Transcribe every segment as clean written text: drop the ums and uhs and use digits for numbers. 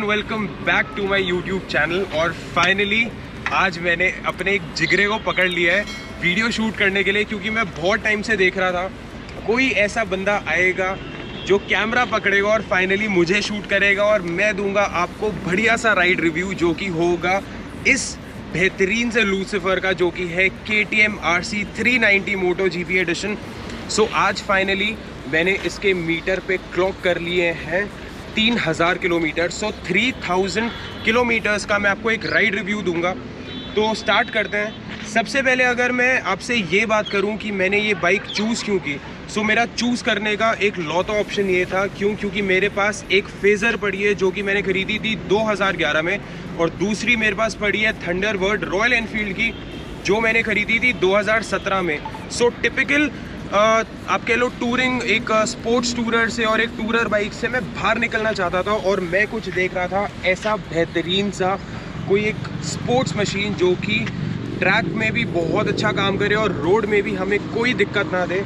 Welcome back to my YouTube channel. और finally आज मैंने अपने एक जिगरे को पकड़ लिया है वीडियो शूट करने के लिए, क्योंकि मैं बहुत टाइम से देख रहा था कोई ऐसा बंदा आएगा जो कैमरा पकड़ेगा और फाइनली मुझे शूट करेगा और मैं दूंगा आपको बढ़िया सा राइड रिव्यू, जो कि होगा इस बेहतरीन से लूसीफर का, जो कि है KTM RC 390 MotoGP एडिशन। सो आज फाइनली मैंने इसके मीटर पे क्लॉक कर लिए हैं 3000 किलोमीटर। सो 3000 किलोमीटर्स का मैं आपको एक राइड रिव्यू दूंगा। तो स्टार्ट करते हैं। सबसे पहले अगर मैं आपसे ये बात करूं कि मैंने ये बाइक चूज़ क्यों की, सो मेरा चूज़ करने का एक लौता ऑप्शन ये था क्योंकि मेरे पास एक फेज़र पड़ी है जो कि मैंने ख़रीदी थी 2011 में, और दूसरी मेरे पास पड़ी है थंडरबर्ड रॉयल एनफील्ड की जो मैंने ख़रीदी थी 2017 में। सो टिपिकल आप कह लो टूरिंग, एक स्पोर्ट्स टूरर से और एक टूरर बाइक से मैं बाहर निकलना चाहता था, और मैं कुछ देख रहा था ऐसा बेहतरीन सा कोई एक स्पोर्ट्स मशीन जो कि ट्रैक में भी बहुत अच्छा काम करे और रोड में भी हमें कोई दिक्कत ना दे।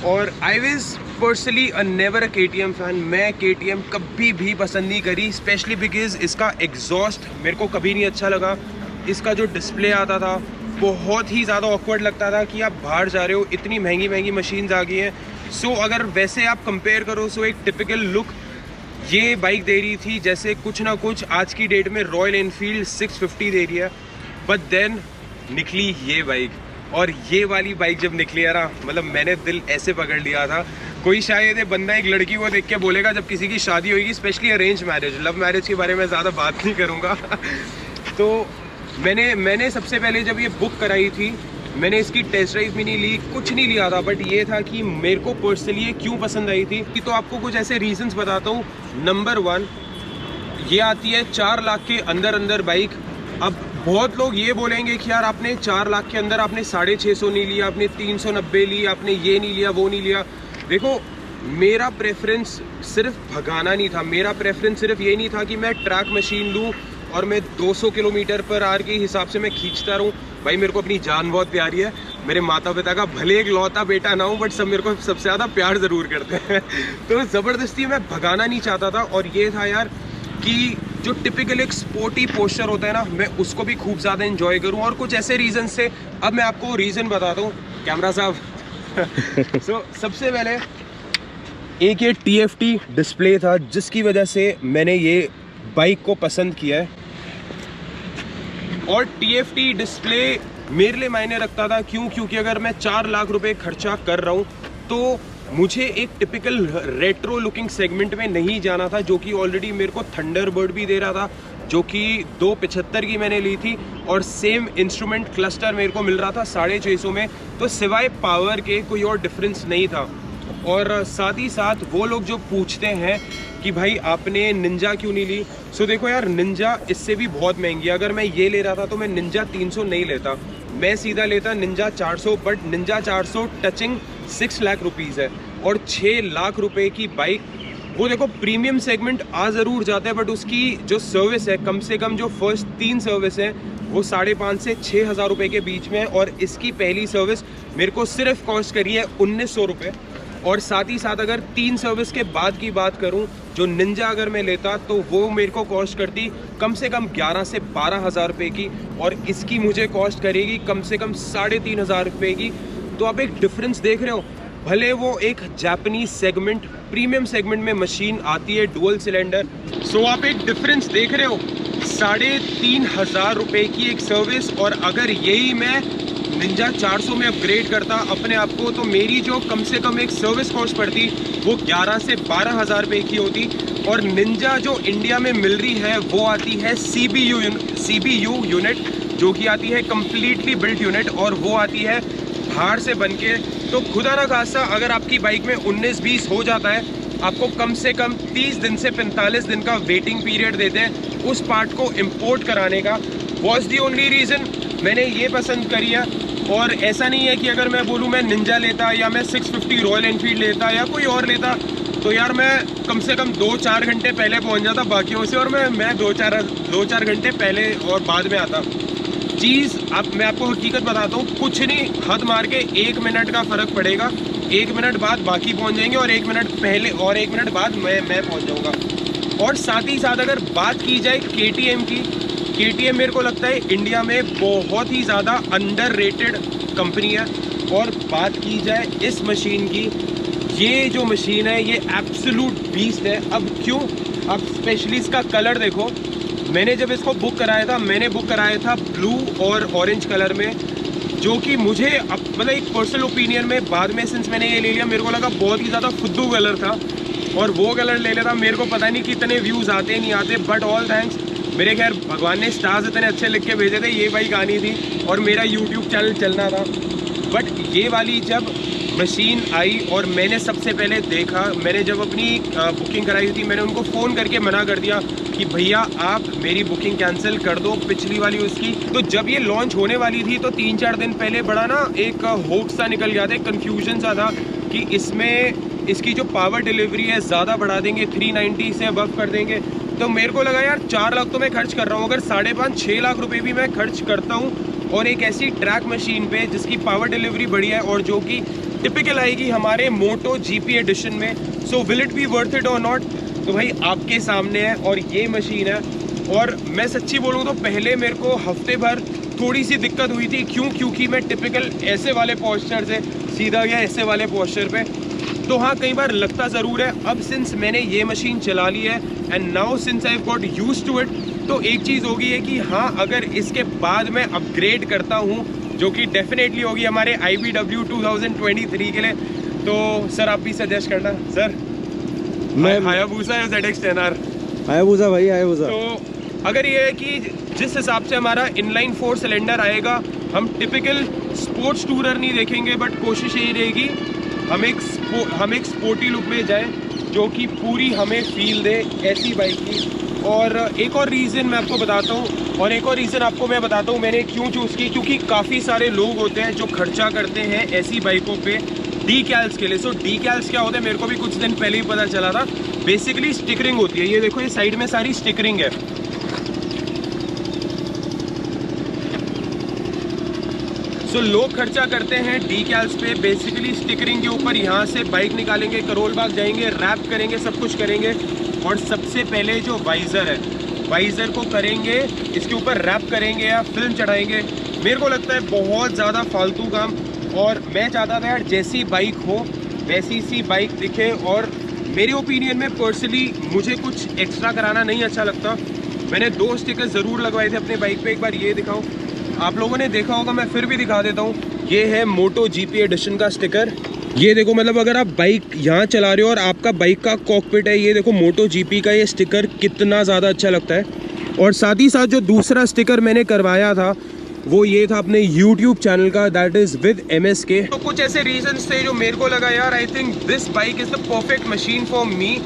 और I was personally never a KTM fan. मैं KTM कभी भी पसंद नहीं करी, स्पेशली बिकॉज इसका एग्जॉस्ट मेरे को कभी नहीं अच्छा लगा। इसका जो डिस्प्ले आता था बहुत ही ज़्यादा ऑकवर्ड लगता था कि आप बाहर जा रहे हो, इतनी महंगी महंगी मशीन्स आ गई हैं। सो अगर वैसे आप कंपेयर करो, सो एक टिपिकल लुक ये बाइक दे रही थी जैसे कुछ ना कुछ आज की डेट में रॉयल एनफील्ड 650 दे रही है। बट देन निकली ये बाइक, और ये वाली बाइक जब निकली है ना, मतलब मैंने दिल ऐसे पकड़ लिया था। कोई शायद ये बंदा एक लड़की को देख के बोलेगा जब किसी की शादी होगी, specially arrange marriage, love marriage के बारे में ज़्यादा बात नहीं करूँगा। तो मैंने सबसे पहले जब ये बुक कराई थी, मैंने इसकी टेस्ट ड्राइव भी नहीं ली, कुछ नहीं लिया था, बट ये था कि मेरे को पर्सनली ये क्यों पसंद आई थी। तो आपको कुछ ऐसे रीजंस बताता हूँ। नंबर 1, ये आती है 4 लाख के अंदर बाइक। अब बहुत लोग ये बोलेंगे कि यार आपने 4 लाख के अंदर आपने 650 नहीं लिया, आपने 390 ली, आपने ये नहीं लिया, वो नहीं लिया। देखो, मेरा प्रेफरेंस सिर्फ भगाना नहीं था, मेरा प्रेफरेंस सिर्फ ये नहीं था कि मैं ट्रैक मशीन लूँ और मैं 200 किलोमीटर पर आवर के हिसाब से मैं खींचता रहूँ। भाई मेरे को अपनी जान बहुत प्यारी है, मेरे माता पिता का भले एक लौता बेटा ना हूँ, बट सब मेरे को सबसे ज़्यादा प्यार ज़रूर करते हैं। तो ज़बरदस्ती मैं भगाना नहीं चाहता था, और ये था यार कि जो टिपिकल एक स्पोर्टी पोस्चर होता है ना, मैं उसको भी खूब ज़्यादा इन्जॉय करूँ, और कुछ ऐसे रीज़न से। अब मैं आपको रीज़न बताता हूँ कैमरा साहब। सो सबसे पहले एक ये TFT डिस्प्ले था जिसकी वजह से मैंने ये बाइक को पसंद किया है। और TFT डिस्प्ले मेरे लिए मायने रखता था क्योंकि अगर मैं 4 लाख रुपए खर्चा कर रहा हूँ तो मुझे एक टिपिकल रेट्रो लुकिंग सेगमेंट में नहीं जाना था, जो कि ऑलरेडी मेरे को थंडरबर्ड भी दे रहा था जो कि 275 की मैंने ली थी, और सेम इंस्ट्रूमेंट क्लस्टर मेरे को मिल रहा था 650 में। तो सिवाय पावर के कोई और डिफरेंस नहीं था। और साथ ही साथ वो लोग जो पूछते हैं कि भाई आपने निंजा क्यों नहीं ली, सो देखो यार, निंजा इससे भी बहुत महंगी है। अगर मैं ये ले रहा था तो मैं निंजा 300 नहीं लेता, मैं सीधा लेता Ninja 400। But Ninja 400 touching 6 lakh rupees है, और 6 लाख रुपए की बाइक, वो देखो प्रीमियम सेगमेंट आ ज़रूर जाता है, बट उसकी जो सर्विस है, कम से कम जो फर्स्ट 3 सर्विस है वो 5,500 से 6,000 रुपये के बीच में है। और इसकी पहली सर्विस मेरे को सिर्फ कॉस्ट करी है 1,900 रुपये। और साथ ही साथ अगर 3 सर्विस के बाद की बात करूं, जो निंजा अगर मैं लेता तो वो मेरे को कॉस्ट करती कम से कम 11 से 12,000 रुपये की, और इसकी मुझे कॉस्ट करेगी कम से कम 3,500 रुपये की। तो आप एक डिफरेंस देख रहे हो। भले वो एक जापानीज सेगमेंट, प्रीमियम सेगमेंट में मशीन आती है डुअल सिलेंडर, सो आप एक डिफरेंस देख रहे हो। 3,500 रुपये की एक सर्विस, और अगर यही मैं निंजा 400 में अपग्रेड करता अपने आप को, तो मेरी जो कम से कम एक सर्विस कॉस्ट पड़ती वो 11 से 12,000 रुपये की होती। और निंजा जो इंडिया में मिल रही है वो आती है CBU यूनिट, जो कि आती है कम्प्लीटली बिल्ट यूनिट, और वो आती है बाहर से बन के। तो खुदा ना खासा अगर आपकी बाइक में 19-20 हो जाता है, आपको कम से कम 30 दिन से 45 दिन का वेटिंग पीरियड देते हैं उस पार्ट को इम्पोर्ट कराने का। वॉज दी ओनली रीज़न मैंने ये पसंद करी है। और ऐसा नहीं है कि अगर मैं बोलूँ मैं निंजा लेता या मैं 650 रॉयल एनफील्ड लेता या कोई और लेता, तो यार मैं कम से कम 2-4 घंटे पहले पहुंच जाता बाकियों से, और मैं 2-4 घंटे पहले और बाद में आता। चीज़ मैं आपको हकीकत बताता हूँ, कुछ नहीं, हद मार के 1 मिनट का फ़र्क पड़ेगा। 1 मिनट बाद बाकी पहुँच जाएंगे, और 1 मिनट पहले और 1 मिनट बाद मैं पहुँच जाऊँगा। और साथ ही साथ अगर बात की जाए KTM की, KTM मेरे को लगता है इंडिया में बहुत ही ज़्यादा अंडररेटेड कंपनी है। और बात की जाए इस मशीन की, ये जो मशीन है ये एब्सोल्यूट बीस्ट है। अब क्यों? अब स्पेशली इसका कलर देखो। मैंने जब इसको बुक कराया था, मैंने बुक कराया था ब्लू और ऑरेंज कलर में, जो कि मुझे मतलब एक पर्सनल ओपिनियन में बाद में सिंस मैंने ये ले लिया, मेरे को लगा बहुत ही ज़्यादा फुद्दू कलर था और वो कलर ले लेता मेरे को पता नहीं कितने व्यूज़ आते नहीं आते, बट ऑल थैंक्स। मेरे खैर भगवान ने स्टार्स इतने अच्छे लिख के भेजे थे, ये बाइक आनी थी और मेरा यूट्यूब चैनल चलना था। बट ये वाली जब मशीन आई और मैंने सबसे पहले देखा, मैंने जब अपनी बुकिंग कराई थी, मैंने उनको फ़ोन करके मना कर दिया कि भैया आप मेरी बुकिंग कैंसिल कर दो पिछली वाली उसकी। तो जब ये लॉन्च होने वाली थी तो 3-4 दिन पहले बड़ा ना एक होप्स सा निकल गया था, एक कन्फ्यूजन सा था कि इसमें इसकी जो पावर डिलीवरी है ज़्यादा बढ़ा देंगे, 390 से अबव कर देंगे। तो मेरे को लगा यार 4 लाख तो मैं खर्च कर रहा हूँ, अगर 5.5-6 लाख रुपये भी मैं खर्च करता हूँ और एक ऐसी ट्रैक मशीन पे जिसकी पावर डिलीवरी बढ़िया है और जो कि टिपिकल आएगी हमारे मोटो GP एडिशन में, so will it be worth it और नॉट? तो भाई आपके सामने है और ये मशीन है। और मैं सच्ची बोलूँ तो पहले मेरे को हफ्ते भर थोड़ी सी दिक्कत हुई थी। क्यों? क्योंकि मैं टिपिकल ऐसे वाले पोस्चर से सीधा गया ऐसे वाले पोस्चर पे, तो हाँ कई बार लगता ज़रूर है। अब सिंस मैंने ये मशीन चला ली है and now since I got used to it, तो एक चीज़ होगी है कि हाँ अगर इसके बाद मैं अपग्रेड करता हूँ, जो कि डेफिनेटली होगी हमारे IBW 2023 के लिए, तो सर आप भी सजेस्ट करना सर। मैं हायाबुसा या ZX-10R? हायाबुसा भाई, हायाबुसा। तो अगर ये है कि जिस हिसाब से हमारा इनलाइन 4 सिलेंडर आएगा, हम टिपिकल स्पोर्ट्स टूरर नहीं देखेंगे, बट कोशिश यही रहेगी हम एक स्पोर्टी लुक में जाएं जो कि पूरी हमें फील दे ऐसी बाइक की। और एक और रीज़न मैं आपको बताता हूँ, और एक और रीज़न आपको मैं बताता हूँ मैंने क्यों चूज़ की। क्योंकि काफ़ी सारे लोग होते हैं जो खर्चा करते हैं ऐसी बाइकों पे डीकैल्स के लिए। सो डीकैल्स क्या होता है मेरे को भी कुछ दिन पहले ही पता चला था। बेसिकली स्टिकरिंग होती है, ये देखो ये साइड में सारी स्टिकरिंग है। तो लोग खर्चा करते हैं डीकैल्स पे, बेसिकली स्टिकरिंग के ऊपर। यहाँ से बाइक निकालेंगे, करोल बाग जाएंगे, रैप करेंगे, सब कुछ करेंगे। और सबसे पहले जो वाइज़र है, वाइज़र को करेंगे, इसके ऊपर रैप करेंगे या फिल्म चढ़ाएंगे। मेरे को लगता है बहुत ज़्यादा फालतू काम। और मैं चाहता था यार जैसी बाइक हो वैसी सी बाइक दिखे। और मेरे ओपिनियन में पर्सनली मुझे कुछ एक्स्ट्रा कराना नहीं अच्छा लगता। मैंने 2 स्टिकर ज़रूर लगवाए थे अपने बाइक पे। एक बार ये दिखाऊं, आप लोगों ने देखा होगा, मैं फिर भी दिखा देता हूँ। ये है मोटो GP एडिशन का स्टिकर। ये देखो, मतलब अगर आप बाइक यहाँ चला रहे हो और आपका बाइक का कॉकपिट है, ये देखो मोटो GP का ये स्टिकर कितना ज़्यादा अच्छा लगता है। और साथ ही साथ जो दूसरा स्टिकर मैंने करवाया था वो ये था अपने YouTube चैनल का, दैट इज़ विद MSK। तो कुछ ऐसे रीजंस थे जो मेरे को लगा यार I think this bike is the perfect machine for me.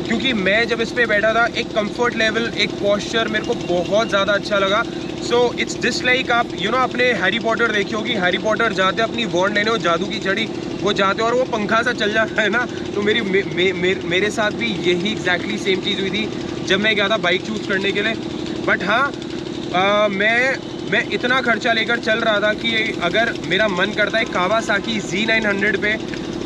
क्योंकि मैं जब इस पर बैठा था, एक कंफर्ट लेवल, एक पॉस्चर मेरे को बहुत ज़्यादा अच्छा लगा। सो इट्स जस्ट लाइक आप आपने हैरी पॉटर देखी होगी, हैरी पॉटर जाते अपनी वॉन्ड लेने, वो जादू की छड़ी, वो जाते और वो पंखा सा चल जाता है ना। तो मेरे साथ भी यही एग्जैक्टली सेम चीज़ हुई थी जब मैं गया था बाइक चूज़ करने के लिए। बट हाँ मैं इतना खर्चा लेकर चल रहा था कि अगर मेरा मन करता है कावासाकी Z900 पे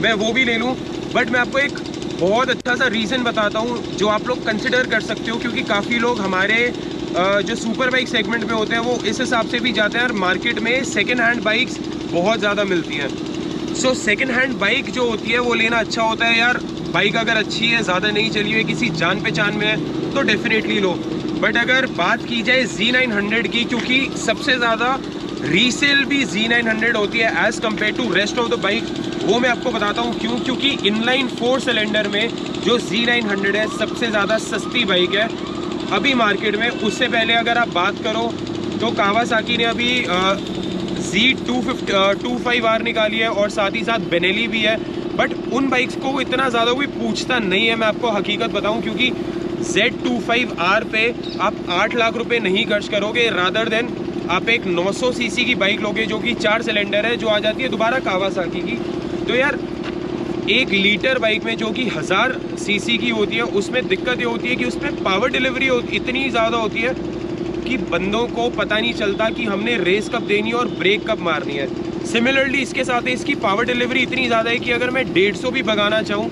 मैं वो भी ले लूँ। बट मैं आपको एक बहुत अच्छा सा रीज़न बताता हूँ जो आप लोग कंसिडर कर सकते हो। क्योंकि काफ़ी लोग हमारे जो सुपर बाइक सेगमेंट में होते हैं वो इस हिसाब से भी जाते हैं और मार्केट में सेकेंड हैंड बाइक्स बहुत ज़्यादा मिलती हैं। सो सेकेंड हैंड बाइक जो होती है वो लेना अच्छा होता है यार। बाइक अगर अच्छी है, ज़्यादा नहीं चली हुई, किसी जान पहचान में है, तो डेफिनेटली लो। बट अगर बात की जाए Z900 की, क्योंकि सबसे ज़्यादा रीसेल भी Z900 होती है as compared to rest of the bike, वो मैं आपको बताता हूँ क्यों। क्योंकि इनलाइन 4 सिलेंडर में जो Z900 है सबसे ज़्यादा सस्ती बाइक है अभी मार्केट में। उससे पहले अगर आप बात करो तो कावासाकी ने अभी Z225R निकाली है और साथ ही साथ बेनेली भी है। बट उन बाइक्स को इतना ज़्यादा कोई पूछता नहीं है, मैं आपको हकीकत बताऊं। क्योंकि Z25R पे आप 8 लाख रुपए नहीं खर्च करोगे, रादर देन आप एक 900 सीसी की बाइक लोगे जो कि 4 सिलेंडर है, जो आ जाती है दोबारा कावासाकी की। तो यार 1 लीटर बाइक में जो कि 1000 सीसी की होती है, उसमें दिक्कत ये होती है कि उसमें पावर डिलीवरी इतनी ज़्यादा होती है कि बंदों को पता नहीं चलता कि हमने रेस कब देनी है और ब्रेक कब मारनी है। सिमिलरली इसके साथ इसकी पावर डिलीवरी इतनी ज़्यादा है कि अगर मैं 150 भी भगाना चाहूँ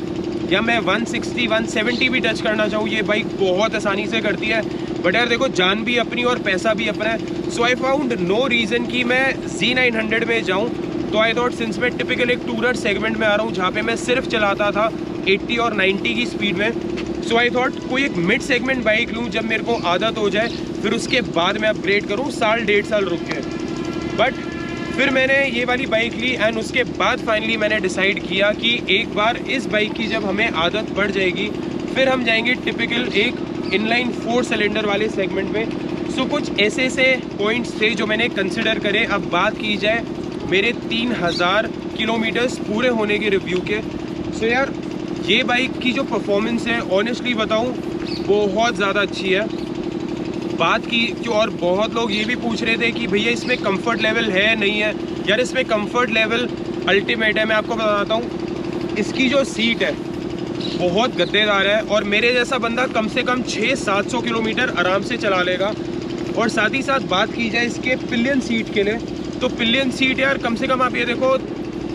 या मैं 160 170 भी टच करना चाहूँ, ये बाइक बहुत आसानी से करती है। बट यार देखो, जान भी अपनी और पैसा भी अपना है। सो आई फाउंड नो रीज़न कि मैं Z900 में जाऊँ। तो आई थॉट सिंस मैं टिपिकल एक टूरर सेगमेंट में आ रहा हूँ जहाँ पे मैं सिर्फ चलाता था 80 और 90 की स्पीड में, सो आई थॉट कोई एक मिड सेगमेंट बाइक लूँ, जब मेरे को आदत हो जाए फिर उसके बाद मैं अपग्रेड करूँ साल 1.5 साल रुक के। बट फिर मैंने ये वाली बाइक ली एंड उसके बाद फाइनली मैंने डिसाइड किया कि एक बार इस बाइक की जब हमें आदत पड़ जाएगी फिर हम जाएंगे टिपिकल एक इनलाइन 4 सिलेंडर वाले सेगमेंट में। सो कुछ ऐसे पॉइंट्स थे जो मैंने कंसिडर करे। अब बात की जाए मेरे 3000 किलोमीटर्स पूरे होने के रिव्यू के। सो यार ये बाइक की जो परफॉर्मेंस है ऑनेस्टली बताऊं बहुत ज़्यादा अच्छी है। बात की जो, और बहुत लोग ये भी पूछ रहे थे कि भैया इसमें कंफर्ट लेवल है नहीं है। यार इसमें कंफर्ट लेवल अल्टीमेट है। मैं आपको बताता हूँ, इसकी जो सीट है बहुत गद्देदार है और मेरे जैसा बंदा कम से कम 600-700 किलोमीटर आराम से चला लेगा। और साथ ही साथ बात की जाए इसके पिलियन सीट के लिए, तो पिलियन सीट यार कम से कम आप ये देखो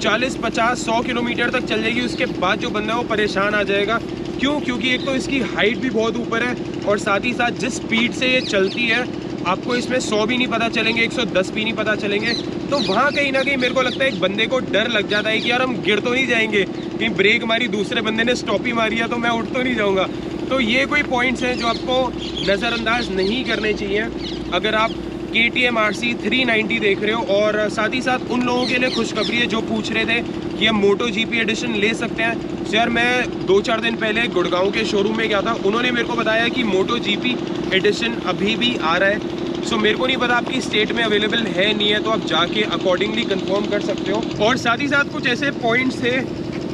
40-50-100 किलोमीटर तक चल जाएगी। उसके बाद जो बंदा है वो परेशान आ जाएगा। क्यों? क्योंकि एक तो इसकी हाइट भी बहुत ऊपर है और साथ ही साथ जिस स्पीड से ये चलती है आपको इसमें 100 भी नहीं पता चलेंगे, 110 भी नहीं पता चलेंगे। तो वहाँ कहीं ना कहीं मेरे को लगता है एक बंदे को डर लग जाता है कि यार हम गिर तो नहीं जाएंगे, कहीं ब्रेक मारी, दूसरे बंदे ने स्टॉप ही मारी है तो मैं उठ तो नहीं जाऊँगा। तो ये कोई पॉइंट्स हैं जो आपको नज़रअंदाज नहीं करने चाहिए अगर आप KTM RC 390 देख रहे हो। और साथ ही साथ उन लोगों के लिए खुशखबरी है जो पूछ रहे थे कि हम MotoGP एडिशन ले सकते हैं। सो यार मैं 2-4 दिन पहले गुड़गांव के शोरूम में गया था, उन्होंने मेरे को बताया कि MotoGP एडिशन अभी भी आ रहा है। सो मेरे को नहीं पता आपकी स्टेट में अवेलेबल है नहीं है, तो आप जाके अकॉर्डिंगली कंफर्म कर सकते हो। और साथ ही साथ कुछ ऐसे पॉइंट्स थे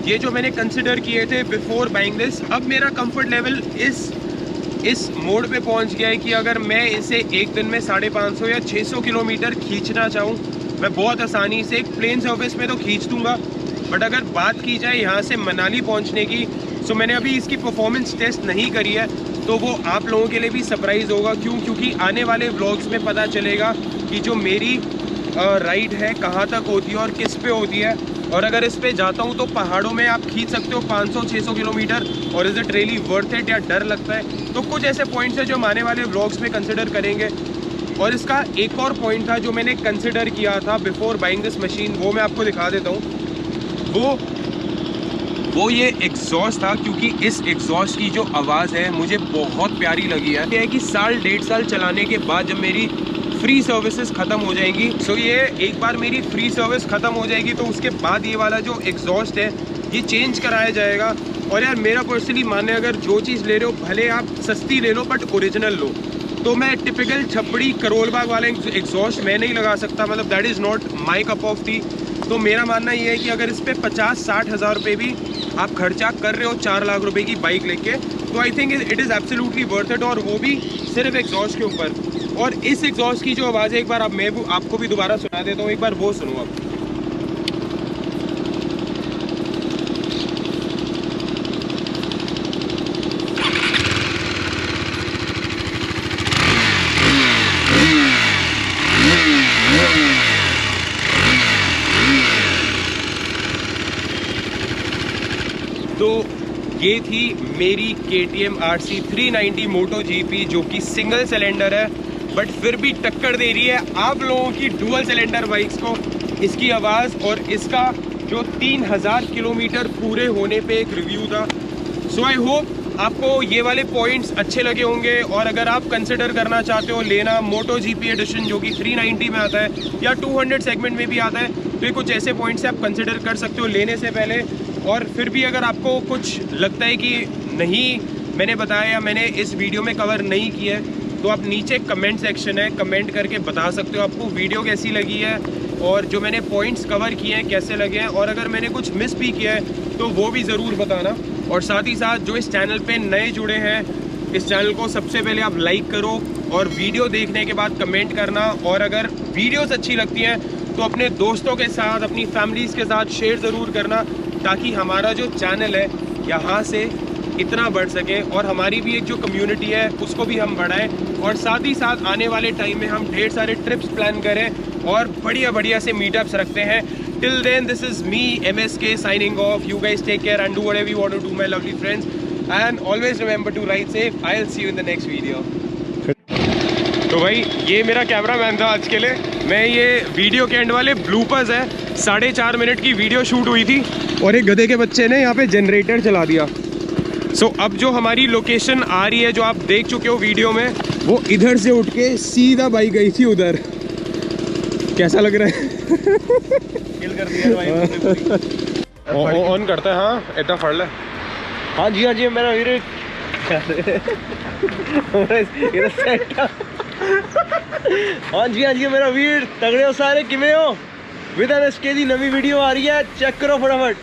ये जो मैंने कंसिडर किए थे बिफोर बाइंग दिस। अब मेरा कंफर्ट लेवल इस मोड पे पहुंच गया है कि अगर मैं इसे एक दिन में 550 या 600 किलोमीटर खींचना चाहूँ मैं बहुत आसानी से एक प्लेन सर्विस में तो खींच दूंगा। बट अगर बात की जाए यहाँ से मनाली पहुँचने की, सो मैंने अभी इसकी परफॉर्मेंस टेस्ट नहीं करी है, तो वो आप लोगों के लिए भी सरप्राइज़ होगा। क्यों? क्योंकि आने वाले व्लॉग्स में पता चलेगा कि जो मेरी राइड है कहाँ तक होती है और किस पे होती है। और अगर इस पे जाता हूँ तो पहाड़ों में आप खींच सकते हो 500-600 किलोमीटर, और is it really worth it या डर लगता है। तो कुछ ऐसे पॉइंट्स हैं जो हम आने वाले व्लॉग्स में कंसिडर करेंगे। और इसका एक और पॉइंट था जो मैंने कंसिडर किया था बिफोर बाइंग दिस मशीन, वो मैं आपको दिखा देता हूँ। वो ये एग्जॉस्ट था, क्योंकि इस एग्जॉस्ट की जो आवाज़ है मुझे बहुत प्यारी लगी है। ये है कि साल 1.5 साल चलाने के बाद जब मेरी फ्री सर्विसेज ख़त्म हो जाएंगी, सो ये एक बार मेरी फ्री सर्विस ख़त्म हो जाएगी तो उसके बाद ये वाला जो एग्जॉस्ट है ये चेंज कराया जाएगा। और यार मेरा पर्सनली मानना है, अगर जो चीज़ ले रहे हो भले आप सस्ती ले लो बट ओरिजिनल लो। तो मैं टिपिकल छपड़ी करोल बाग वाला एग्जॉस्ट मैं नहीं लगा सकता, मतलब that is not my cup of T. तो मेरा मानना ये है कि अगर इस पर 50-60 हज़ार रुपये भी आप खर्चा कर रहे हो 4 लाख रुपए की बाइक लेके, तो I think it is absolutely worth it, और वो भी सिर्फ एग्जॉस्ट के ऊपर। और इस एग्जॉस्ट की जो आवाज़ है एक बार मैं आपको भी दोबारा सुना देता हूँ, एक बार वो सुनो आप। तो ये थी मेरी KTM RC 390 MotoGP, जो कि सिंगल सिलेंडर है बट फिर भी टक्कर दे रही है आप लोगों की डुअल सिलेंडर बाइक्स को। इसकी आवाज़ और इसका जो 3000 किलोमीटर पूरे होने पे एक रिव्यू था। सो आई होप आपको ये वाले पॉइंट्स अच्छे लगे होंगे। और अगर आप कंसिडर करना चाहते हो लेना MotoGP एडिशन जो कि 390 में आता है या 200 सेगमेंट में भी आता है, तो ये कुछ ऐसे पॉइंट्स आप कंसिडर कर सकते हो लेने से पहले। और फिर भी अगर आपको कुछ लगता है कि नहीं मैंने बताया या मैंने इस वीडियो में कवर नहीं किया है, तो आप नीचे कमेंट सेक्शन है, कमेंट करके बता सकते हो आपको वीडियो कैसी लगी है और जो मैंने पॉइंट्स कवर किए हैं कैसे लगे हैं। और अगर मैंने कुछ मिस भी किया है तो वो भी ज़रूर बताना। और साथ ही साथ जो इस चैनल पे नए जुड़े हैं, इस चैनल को सबसे पहले आप लाइक करो और वीडियो देखने के बाद कमेंट करना। और अगर वीडियोस अच्छी लगती हैं तो अपने दोस्तों के साथ, अपनी फैमिलीज़ के साथ शेयर ज़रूर करना, ताकि हमारा जो चैनल है यहाँ से इतना बढ़ सके और हमारी भी एक जो कम्युनिटी है उसको भी हम बढ़ाएं और साथ ही साथ आने वाले टाइम में हम ढेर सारे ट्रिप्स प्लान करें और बढ़िया बढ़िया से मीटअप्स रखते हैं. Till then, this is me, MSK, signing off. You guys take care and do whatever you want to do, my lovely friends. And always remember to ride safe. I'll see you in the next video. तो भाई ये मेरा camera man था आज के लिए. मैं ये वीडियो के एंड वाले ब्लूपर्स है. 4.5 मिनट की वीडियो शूट हुई थी और एक गधे के बच्चे ने यहाँ पे जनरेटर चला दिया. सो अब जो हमारी लोकेशन आ रही है जो आप देख चुके हो वीडियो में, वो इधर से उठ के सीधा बाइक गई थी उधर. कैसा लग रहा है? कर दिया भाई. ऑन करता है. हाँ इतना फड़ ले. हाँ जी मेरा वीर हाँ जी मेरा वीर तगड़े हो सारे. किमें हो? विद MSK दी नवी वीडियो आ रही है, चेक करो फटाफट.